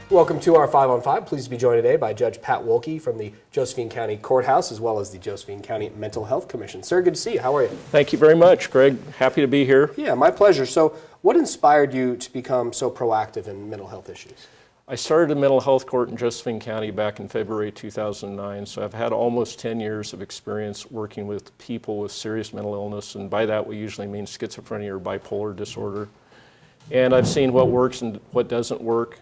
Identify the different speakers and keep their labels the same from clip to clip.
Speaker 1: Welcome to our 5 on 5. Pleased to be joined today by Judge Pat Wolke from the Josephine County Courthouse, as well as the Josephine County Mental Health Commission. Sir, good to see you. How are you?
Speaker 2: Thank you very much, Greg. Happy to be here.
Speaker 1: Yeah, my pleasure. So what inspired you to become so proactive in mental health issues?
Speaker 2: I started a mental health court in Josephine County back in February 2009, so I've had almost 10 years of experience working with people with serious mental illness, and by that we usually mean schizophrenia or bipolar disorder. And I've seen what works and what doesn't work.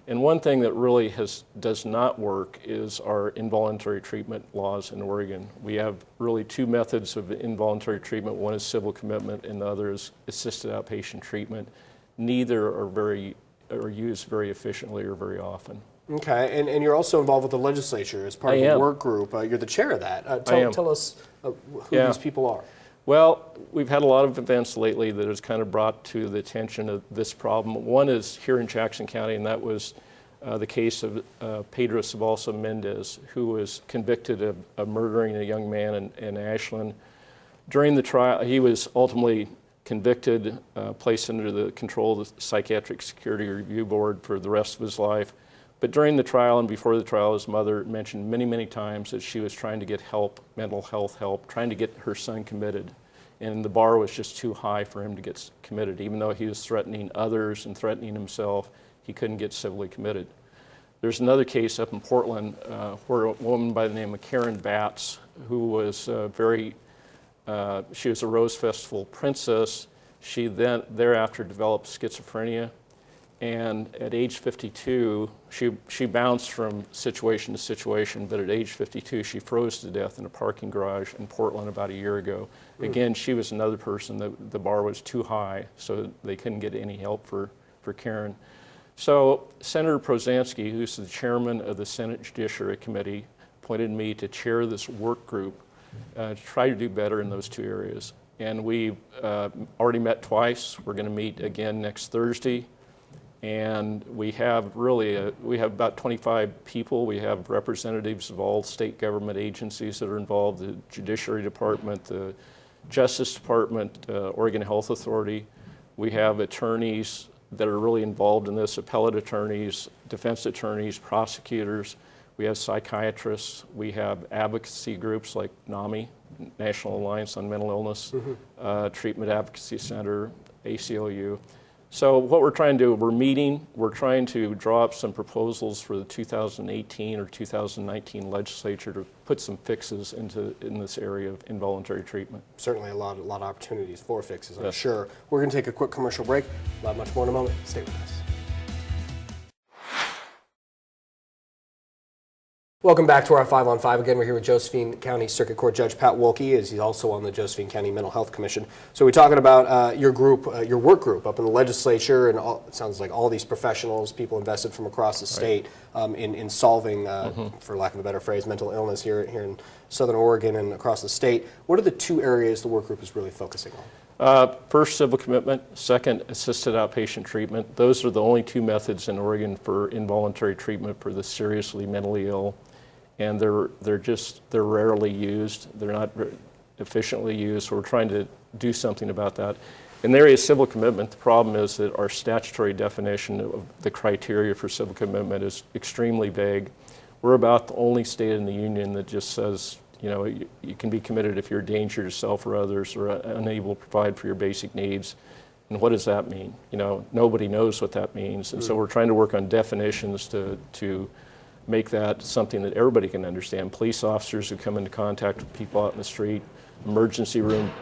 Speaker 2: And one thing that really does not work is our involuntary treatment laws in Oregon. We have really two methods of involuntary treatment. One is civil commitment and the other is assisted outpatient treatment. Neither are used very efficiently or very often.
Speaker 1: Okay, and you're also involved with the legislature as part of the work group. You're the chair of that. Tell us who these people are.
Speaker 2: Well, we've had a lot of events lately that has kind of brought to the attention of this problem. One is here in Jackson County, and that was the case of Pedro Sabalsa Mendez, who was convicted of murdering a young man in Ashland. During the trial, he was ultimately convicted, placed under the control of the Psychiatric Security Review Board for the rest of his life. But during the trial and before the trial, his mother mentioned many, many times that she was trying to get help, mental health help, trying to get her son committed. And the bar was just too high for him to get committed. Even though he was threatening others and threatening himself, he couldn't get civilly committed. There's another case up in Portland where a woman by the name of Karen Batts, who was she was a Rose Festival princess. She then thereafter developed schizophrenia. And at age 52, she bounced from situation to situation, but at age 52, she froze to death in a parking garage in Portland about a year ago. Again, she was another person that the bar was too high, so they couldn't get any help for Karen. So Senator Prozansky, who's the chairman of the Senate Judiciary Committee, appointed me to chair this work group to try to do better in those two areas. And we've already met twice. We're going to meet again next Thursday. And we have we have about 25 people. We have representatives of all state government agencies that are involved, the Judiciary Department, the Justice Department, Oregon Health Authority. We have attorneys that are really involved in this, appellate attorneys, defense attorneys, prosecutors. We have psychiatrists. We have advocacy groups like NAMI, National Alliance on Mental Illness, Treatment Advocacy Center, ACLU. So what we're trying to do, we're trying to draw up some proposals for the 2018 or 2019 legislature to put some fixes in this area of involuntary treatment.
Speaker 1: Certainly a lot of opportunities for fixes, I'm sure. We're going to take a quick commercial break. Not much more in a moment. Stay with us. Welcome back to our 5 on 5. Again, we're here with Josephine County Circuit Court Judge Pat Wolke, as he's also on the Josephine County Mental Health Commission. So we're talking about your group, your work group up in the legislature, and it sounds like all these professionals, people invested from across the state in solving, for lack of a better phrase, mental illness here in Southern Oregon and across the state. What are the two areas the work group is really focusing on?
Speaker 2: First, civil commitment. Second, assisted outpatient treatment. Those are the only two methods in Oregon for involuntary treatment for the seriously mentally ill. And they're rarely used. They're not efficiently used, so we're trying to do something about that. In the area of civil commitment, the problem is that our statutory definition of the criteria for civil commitment is extremely vague. We're about the only state in the union that just says, you know, you can be committed if you're a danger to yourself or others or unable to provide for your basic needs. And what does that mean? You know, nobody knows what that means. And so we're trying to work on definitions to make that something that everybody can understand. Police officers who come into contact with people out in the street, emergency room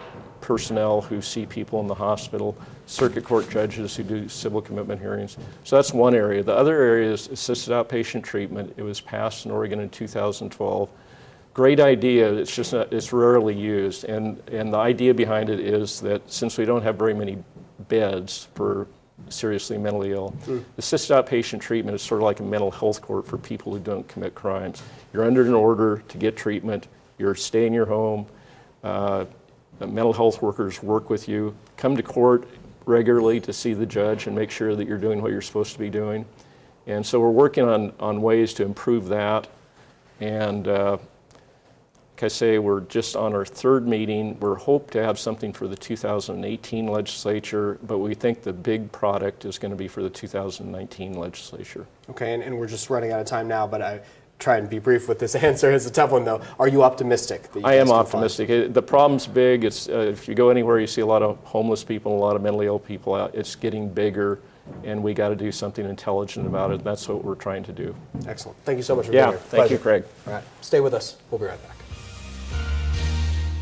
Speaker 2: personnel who see people in the hospital, circuit court judges who do civil commitment hearings. So that's one area. The other area is assisted outpatient treatment. It was passed in Oregon in 2012. Great idea, it's rarely used. And the idea behind it is that since we don't have very many beds for seriously mentally ill. Assisted outpatient treatment is sort of like a mental health court for people who don't commit crimes. You're under an order to get treatment, you're staying in your home, mental health workers work with you, come to court regularly to see the judge and make sure that you're doing what you're supposed to be doing. And so we're working on ways to improve that. And Like I say, we're just on our third meeting. We're hope to have something for the 2018 legislature, but we think the big product is going to be for the 2019 legislature.
Speaker 1: Okay, and we're just running out of time now, but I try and be brief with this answer. It's a tough one, though. Are you optimistic? That you
Speaker 2: I
Speaker 1: guys
Speaker 2: am
Speaker 1: can
Speaker 2: optimistic. The problem's big. It's, if you go anywhere, you see a lot of homeless people, a lot of mentally ill people out. It's getting bigger, and we got to do something intelligent about it. That's what we're trying to do.
Speaker 1: Excellent. Thank you so much for being here.
Speaker 2: Thank you, Craig.
Speaker 1: All right, stay with us. We'll be right back.